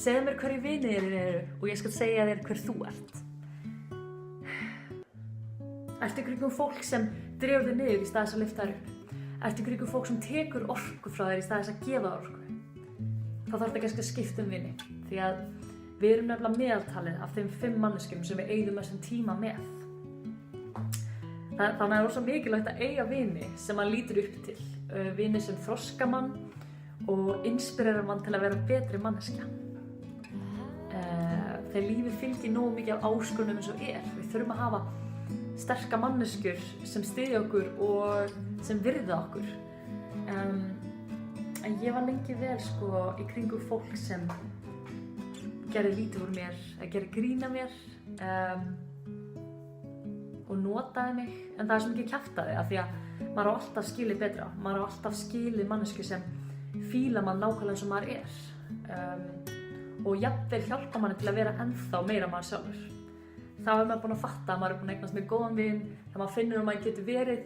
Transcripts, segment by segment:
Segðu mér hverju vinir þínir eru og ég skal segja þér hver þú ert. Ertu í kringum fólk sem dregur þig niður í stað þess að lyfta þér upp? Ertu í kringum fólk sem tekur orku frá þér í stað þess að gefa orku? Þá þarf þetta kannski að skipta vini, því að við erum nefnilega meðaltalið af þeim 5 manneskjum sem við eyðum þessum tíma með. Þannig að það er rosa mikilvægt að eiga vini sem maður lítur upp til, vini sem þroska mann og inspirera mann til að vera betri manneskja. Þegar lífið fylgir nógu mikið af áskorunum eins og við þurfum að hafa sterka manneskjur sem styðja okkur og sem virða okkur. En ég var lengi vel í kringum fólk sem gerði lítið úr mér, gerði grín af mér og notaði mig. En það er svo mikið kjaftaði af því að maður á alltaf skilið betra. Maður á alltaf skilið mannesku sem fíla mann nákvæmlega eins og maður og jafnvel hjálpa manni til að vera ennþá meira maður sjálfur. Þá er maður búinn að fatta að maður er búinn að eignast með góðan vin, þegar maður finnur að maður getur verið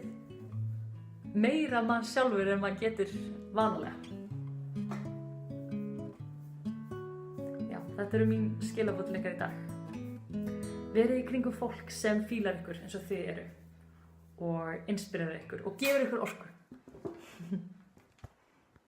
meira maður sjálfur en maður getur vanalega. Já, þetta eru mín skilaboð til ykkar í dag. Verið í kringum fólk sem fílar ykkur eins og þið eru og inspirerar ykkur og gefur ykkur orku.